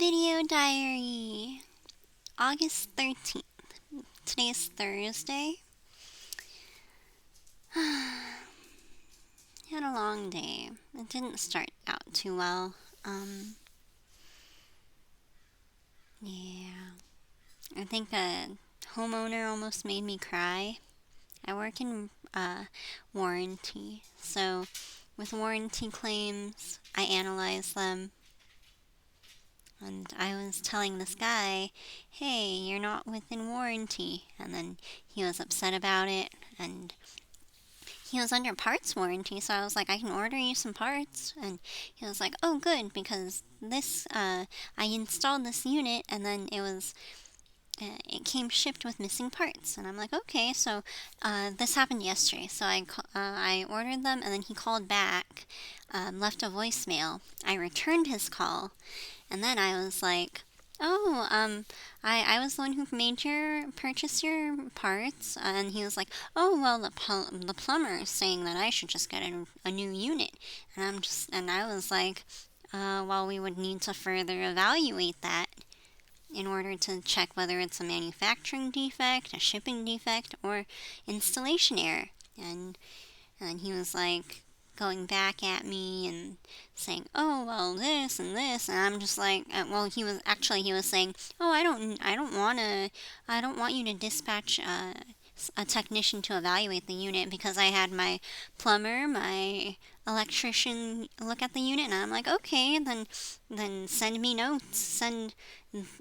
Video diary, August 13th. Today's Thursday. Had a long day. It didn't start out too well. Yeah. I think a homeowner almost made me cry. I work in warranty, so with warranty claims, I analyze them. And I was telling this guy, hey, you're not within warranty. And then he was upset about it. And he was under parts warranty. So I was like, I can order you some parts. And he was like, oh, good. Because I installed this unit and then it came shipped with missing parts. And I'm like, okay. So this happened yesterday. So I ordered them and then he called back, left a voicemail. I returned his call. And then I was like, oh, I was the one who made purchase your parts. And he was like, oh, well, the plumber is saying that I should just get a new unit. And I was like, well, we would need to further evaluate that in order to check whether it's a manufacturing defect, a shipping defect, or installation error. And he was like going back at me and saying, "Oh, well, this and this," and I'm just like, well, he was saying, "Oh, I don't want you to dispatch a technician to evaluate the unit because I had my plumber, my electrician look at the unit," and I'm like, "Okay, then send me notes, send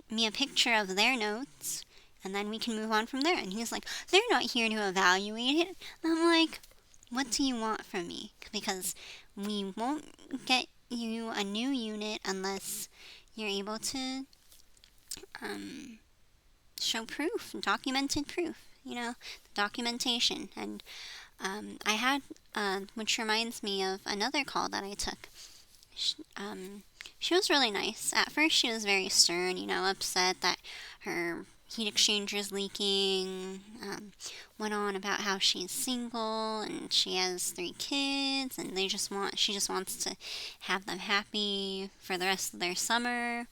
me a picture of their notes." And then we can move on from there. And he's like, they're not here to evaluate it. And I'm like, what do you want from me? Because we won't get you a new unit unless you're able to show proof, documented proof, documentation. And I had, which reminds me of another call that I took. She was really nice. At first, she was very stern, upset that her heat exchanger leaking. Went on about how she's single and she has 3 kids, and she just wants to have them happy for the rest of their summer.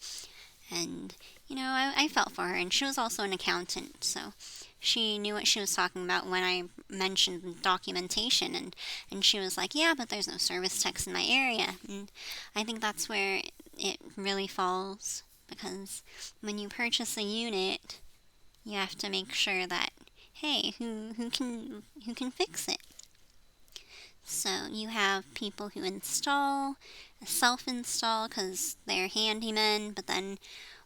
And I felt for her, and she was also an accountant, so she knew what she was talking about when I mentioned documentation, and she was like, yeah, but there's no service techs in my area. And I think that's where it really falls, because when you purchase a unit, you have to make sure that, hey, who can fix it? So you have people who install, self-install because they're handymen, but then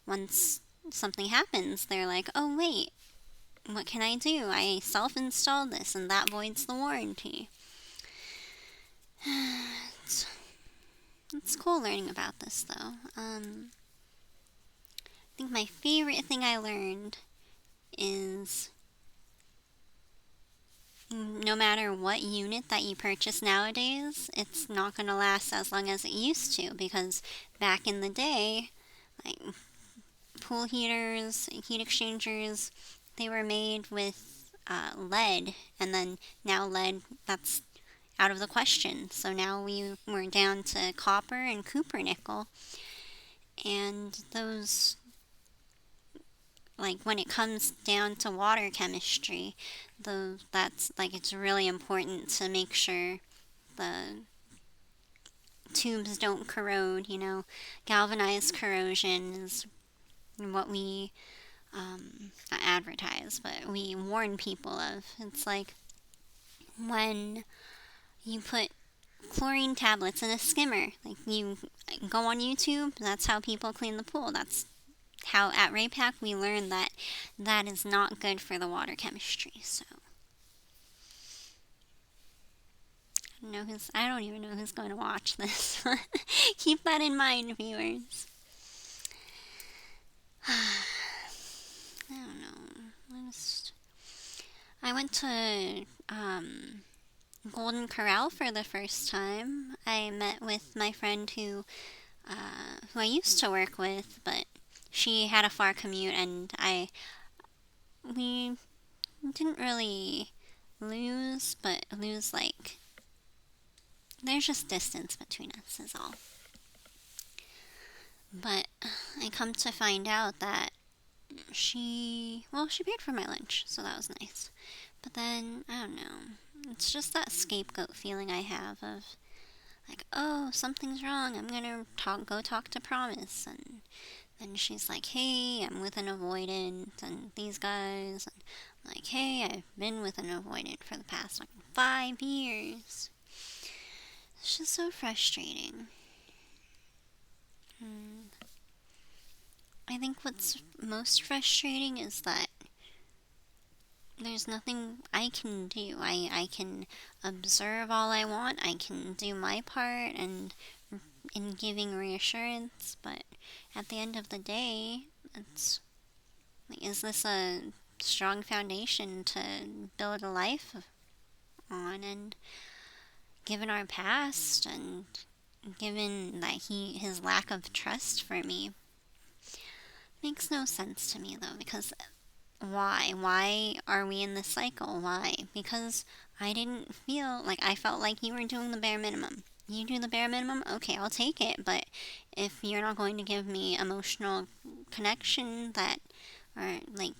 once something happens, they're like, oh wait, what can I do? I self-installed this and that voids the warranty. it's, it's cool learning about this though. I think my favorite thing I learned is no matter what unit that you purchase nowadays, it's not going to last as long as it used to, because back in the day, like pool heaters, heat exchangers, they were made with lead, and then now lead, that's out of the question. So now we're down to copper and cupronickel, and those, like when it comes down to water chemistry, that's like it's really important to make sure the tubes don't corrode. Galvanized corrosion is what we not advertise, but we warn people of. It's like when you put chlorine tablets in a skimmer. Like you go on YouTube, that's how people clean the pool. That's how at Raypack we learned that that is not good for the water chemistry. So I don't even know who's going to watch this. Keep that in mind, viewers. I don't know. I went to Golden Corral for the first time. I met with my friend who I used to work with, but she had a far commute, and we didn't really lose like, there's just distance between us is all. But I come to find out that she paid for my lunch, so that was nice. But then, I don't know, it's just that scapegoat feeling I have of, like, oh, something's wrong, I'm gonna go talk to Promise, and then she's like, hey, I'm with an avoidant, and these guys, and I'm like, hey, I've been with an avoidant for the past, like, 5 years. It's just so frustrating. I think what's most frustrating is that there's nothing I can do. I can observe all I want, I can do my part and in giving reassurance, but at the end of the day, it's like, is this a strong foundation to build a life on? And given our past and given that his lack of trust for me, makes no sense to me though, because why are we in this cycle? Why? Because I felt like you were doing the bare minimum. You do the bare minimum, okay, I'll take it, but if you're not going to give me emotional connection or like,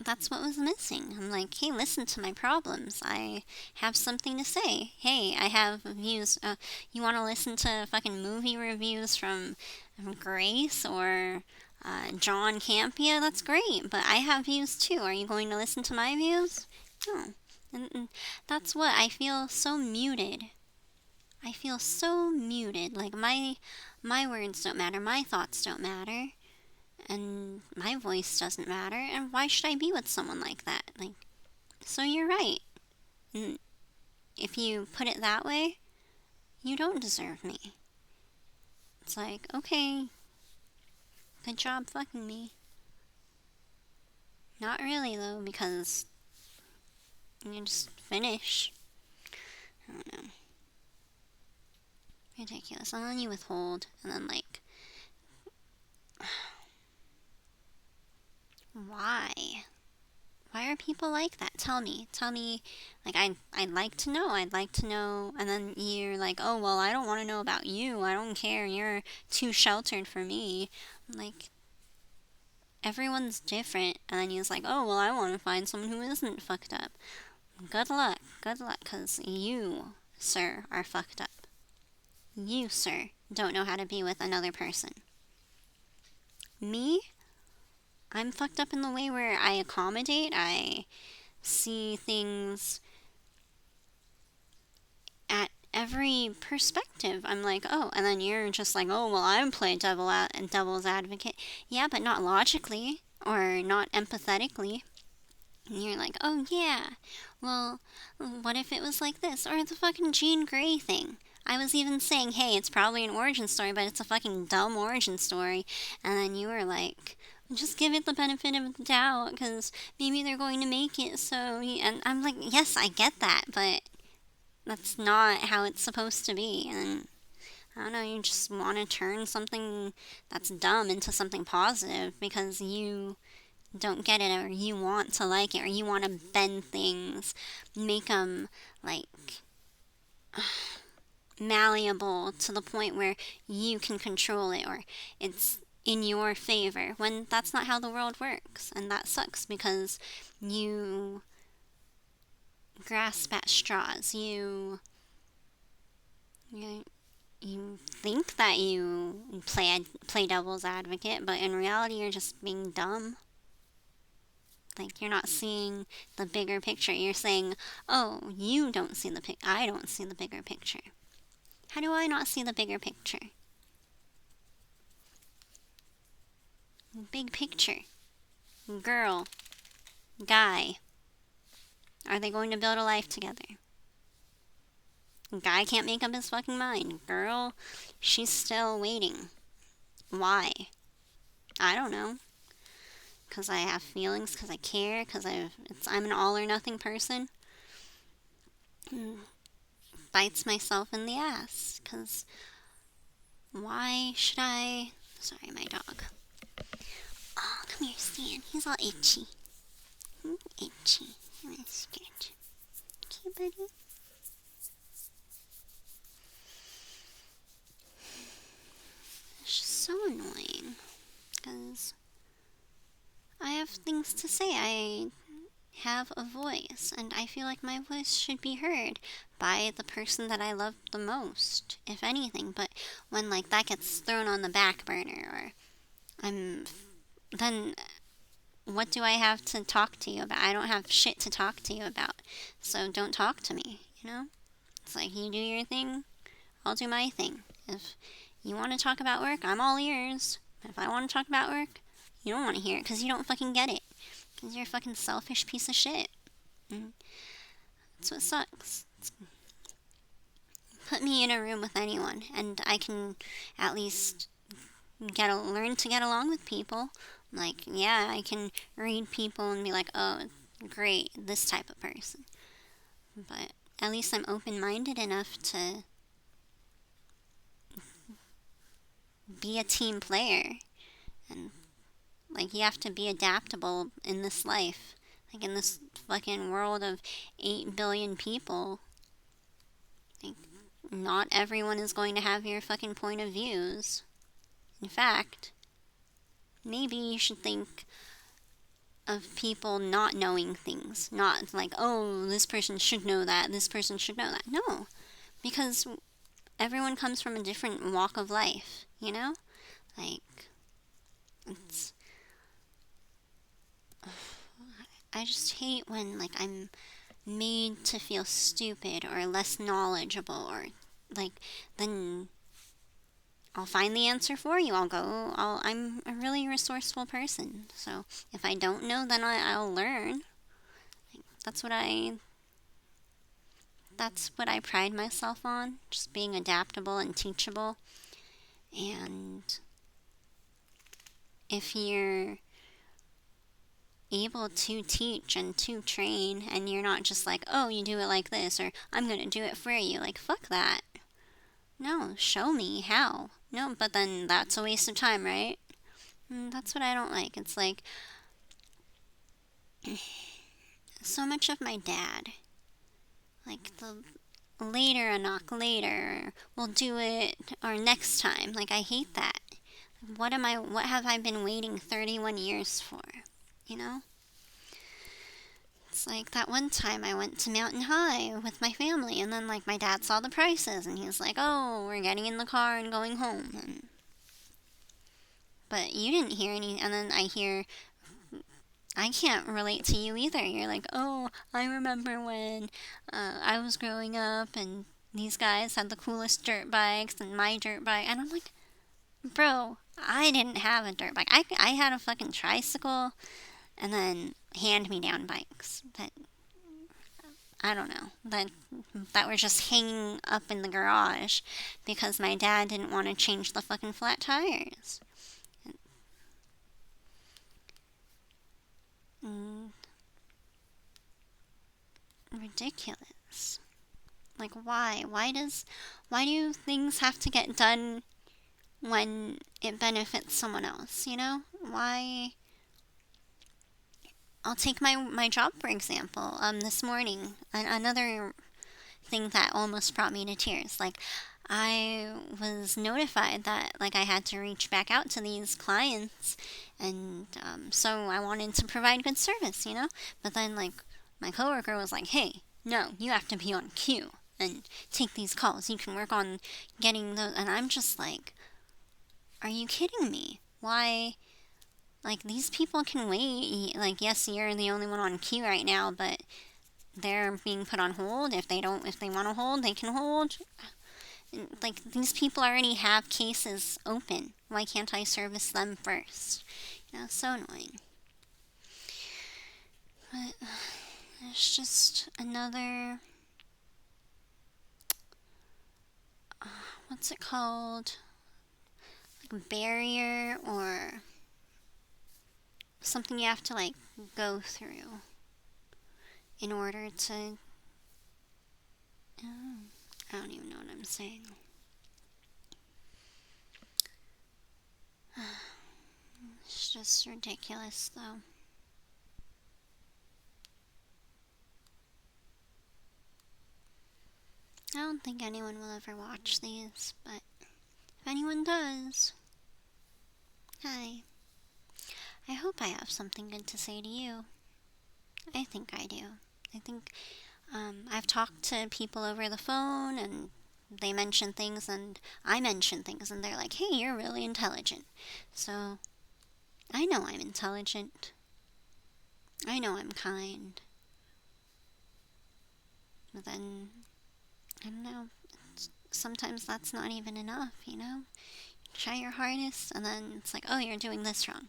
that's what was missing. I'm like, hey, listen to my problems. I have something to say. Hey, I have views. You want to listen to fucking movie reviews from Grace or John Campia? That's great, but I have views too. Are you going to listen to my views? No. And that's what I feel so muted. I feel so muted. Like my words don't matter. My thoughts don't matter. And my voice doesn't matter, and why should I be with someone like that? Like, so you're right. And if you put it that way, you don't deserve me. It's like, okay, good job fucking me. Not really, though, because you just finish. I don't know. Ridiculous. And then you withhold, and then, like, why? Why are people like that? Tell me. Like, I'd like to know. And then you're like, oh, well, I don't want to know about you. I don't care. You're too sheltered for me. Like, everyone's different. And then you're like, oh, well, I want to find someone who isn't fucked up. Good luck, because you, sir, are fucked up. You, sir, don't know how to be with another person. Me? I'm fucked up in the way where I accommodate, I see things at every perspective. I'm like, oh, and then you're just like, oh, well, I'm playing devil's advocate. Yeah, but not logically or not empathetically. And you're like, oh, yeah, well, what if it was like this? Or the fucking Jean Grey thing. I was even saying, hey, it's probably an origin story, but it's a fucking dumb origin story. And then you were like, just give it the benefit of the doubt, because maybe they're going to make it so. And I'm like, yes, I get that, but that's not how it's supposed to be. And I don't know, you just want to turn something that's dumb into something positive because you don't get it, or you want to like it, or you want to bend things, make them like malleable to the point where you can control it, or it's in your favor, when that's not how the world works. And that sucks because you grasp at straws. You think that you play devil's advocate, but in reality you're just being dumb. Like, you're not seeing the bigger picture. You're saying, oh, you don't see I don't see the bigger picture. How do I not see the bigger picture? Big picture. Girl. Guy. Are they going to build a life together? Guy can't make up his fucking mind. Girl, she's still waiting. Why? I don't know. Because I have feelings, because I care, because I'm an all or nothing person. Bites myself in the ass. Because why should I... Sorry, my dog. Oh, come here, Stan. He's all itchy. Itchy. I'm gonna scratch. Okay, buddy? It's just so annoying. things to say. I have a voice, and I feel like my voice should be heard by the person that I love the most, if anything. But when like that gets thrown on the back burner, or I'm then what do I have to talk to you about? I don't have shit to talk to you about. So don't talk to me, you know? It's like you do your thing, I'll do my thing. If you want to talk about work, I'm all ears. If I want to talk about work, you don't want to hear it because you don't fucking get it. Because you're a fucking selfish piece of shit. And that's what sucks. Put me in a room with anyone, and I can at least learn to get along with people. Like, yeah, I can read people and be like, oh, great, this type of person. But at least I'm open-minded enough to be a team player. And, like, you have to be adaptable in this life. Like, in this fucking world of 8 billion people, like, not everyone is going to have your fucking point of views. In fact, maybe you should think of people not knowing things. Not like, oh, this person should know that, this person should know that. No, because everyone comes from a different walk of life, you know? Like, it's. I just hate when, like, I'm made to feel stupid or less knowledgeable, or, like, then I'll find the answer for you. I'm a really resourceful person. So if I don't know, then I'll learn. That's what I. That's what I pride myself on. Just being adaptable and teachable. And if you're able to teach and to train, and you're not just like, oh, you do it like this, or I'm gonna do it for you. Like, fuck that. No, show me how. No, but then that's a waste of time, right? That's what I don't like. It's like so much of my dad, like the later, a knock later, we'll do it, or next time. Like, I hate that. What have I been waiting 31 years for? You know? It's like that one time I went to Mountain High with my family, and then, like, my dad saw the prices, and he was like, oh, we're getting in the car and going home. But you didn't hear any, and then I hear, I can't relate to you either. You're like, oh, I remember when I was growing up, and these guys had the coolest dirt bikes, and my dirt bike, and I'm like, bro, I didn't have a dirt bike. I had a fucking tricycle, and then hand-me-down bikes that I don't know that were just hanging up in the garage because my dad didn't want to change the fucking flat tires. And ridiculous. Like, why? Why do things have to get done when it benefits someone else? You know, why? I'll take my job for example. This morning, another thing that almost brought me to tears. Like, I was notified that, like, I had to reach back out to these clients, and so I wanted to provide good service, you know. But then, like, my coworker was like, "Hey, no, you have to be on cue and take these calls. You can work on getting those." And I'm just like, "Are you kidding me? Why?" Like, these people can wait. Like, yes, you're the only one on cue right now, but they're being put on hold. If they want to hold, they can hold. Like, these people already have cases open. Why can't I service them first? You know, so annoying. But it's just another. What's it called? Like, barrier, or something you have to, like, go through in order to. I don't even know what I'm saying. It's just ridiculous, though. I don't think anyone will ever watch these, but if anyone does, hi. I hope I have something good to say to you. I think I do. I think I've talked to people over the phone and they mention things and I mention things and they're like, hey, you're really intelligent. So I know I'm intelligent. I know I'm kind. But then, I don't know, sometimes that's not even enough, you know? Try your hardest and then it's like, oh, you're doing this wrong.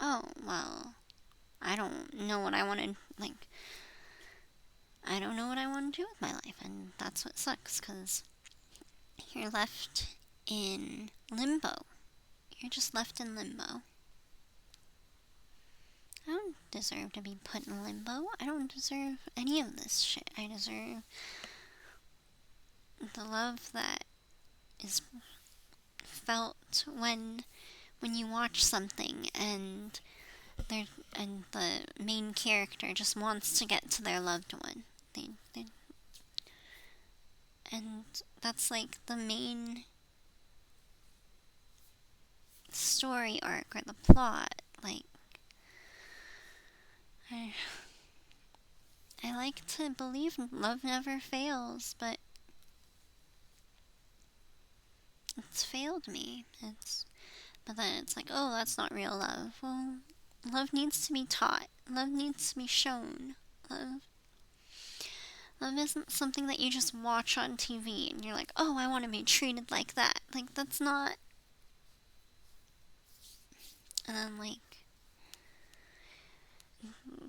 Oh, well, I don't know what I want to, like, I don't know what I want to do with my life. And that's what sucks because you're left in limbo. You're just left in limbo. I don't deserve to be put in limbo. I don't deserve any of this shit. I deserve the love that is felt when you watch something and they're and the main character just wants to get to their loved one. They and that's like the main story arc or the plot. Like I, I like to believe love never fails, but it's failed me. But then it's like, oh, that's not real love. Well, love needs to be taught. Love needs to be shown. Love isn't something that you just watch on TV and you're like, oh, I want to be treated like that. Like, that's not. And then, like,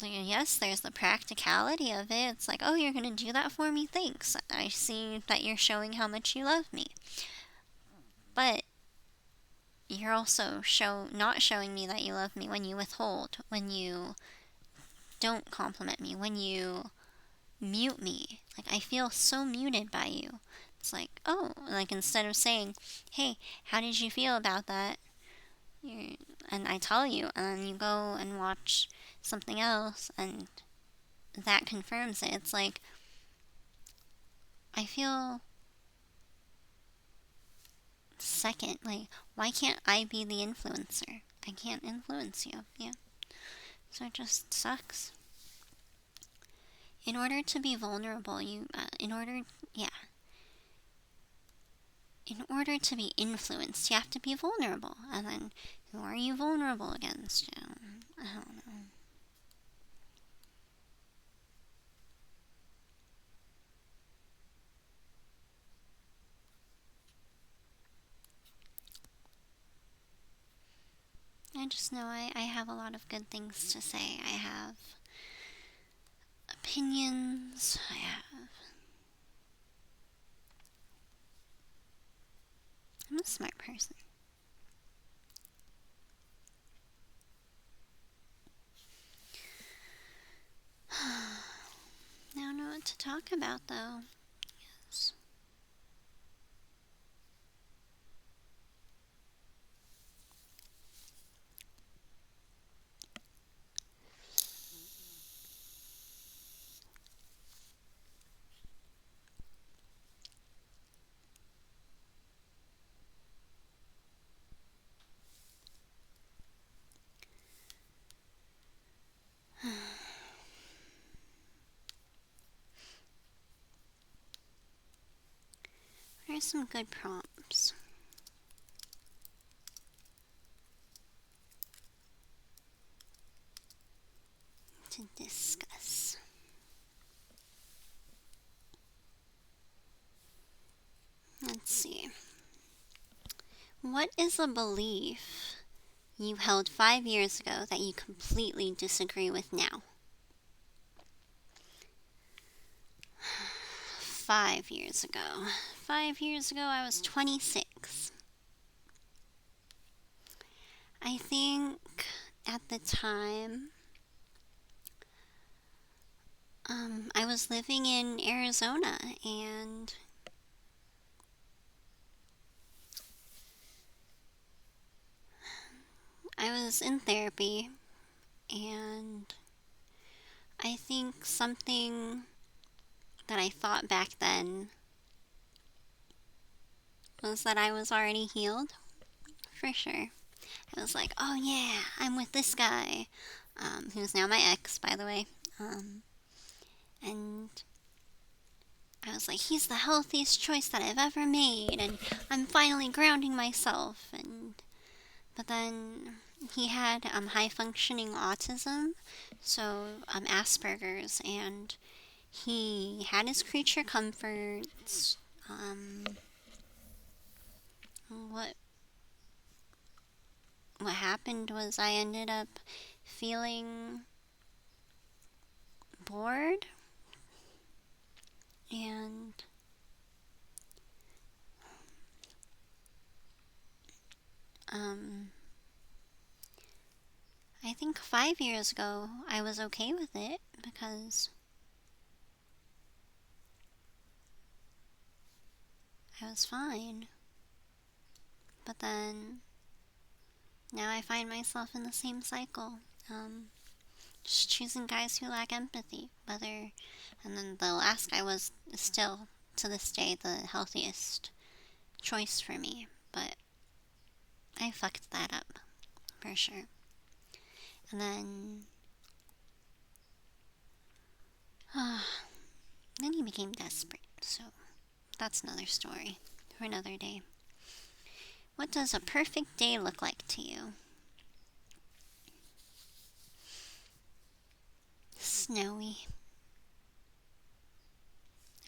yes, there's the practicality of it. It's like, oh, you're going to do that for me? Thanks. I see that you're showing how much you love me. But you're also not showing me that you love me when you withhold, when you don't compliment me, when you mute me. Like, I feel so muted by you. It's like, oh, like instead of saying, hey, how did you feel about that? You're, and I tell you, and then you go and watch something else, and that confirms it. It's like, I feel second. Like, why can't I be the influencer? I can't influence you. Yeah. So it just sucks. In order to be vulnerable, in order to be influenced, you have to be vulnerable. And then, who are you vulnerable against? I don't know. I just know I have a lot of good things to say. I have opinions. I'm a smart person. I don't know what to talk about though. Yes. What are some good prompts? To discuss. Let's see. What is a belief you held 5 years ago that you completely disagree with now? 5 years ago. 5 years ago, I was 26. I think at the time, I was living in Arizona and I was in therapy, and I think something that I thought back then was that I was already healed, for sure. I was like, oh yeah, I'm with this guy, who's now my ex, by the way. And I was like, he's the healthiest choice that I've ever made, and I'm finally grounding myself. And but then he had high functioning autism, so Asperger's, and he had his creature comforts. What what happened was I ended up feeling bored, and um I think 5 years ago I was okay with it because I was fine. But then now I find myself in the same cycle. Just choosing guys who lack empathy. And then the last guy was still, to this day, the healthiest choice for me. But I fucked that up, for sure. And then he became desperate. So that's another story for another day. What does a perfect day look like to you? Snowy.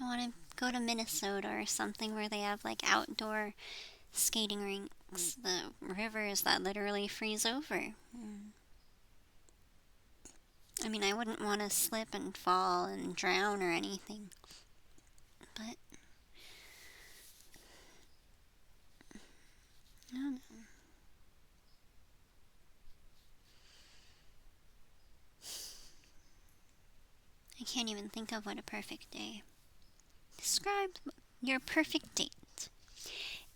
I want to go to Minnesota or something where they have like outdoor skating rinks, the rivers that literally freeze over. I mean, I wouldn't want to slip and fall and drown or anything, but I don't know. I can't even think of what a perfect day. Describe your perfect date.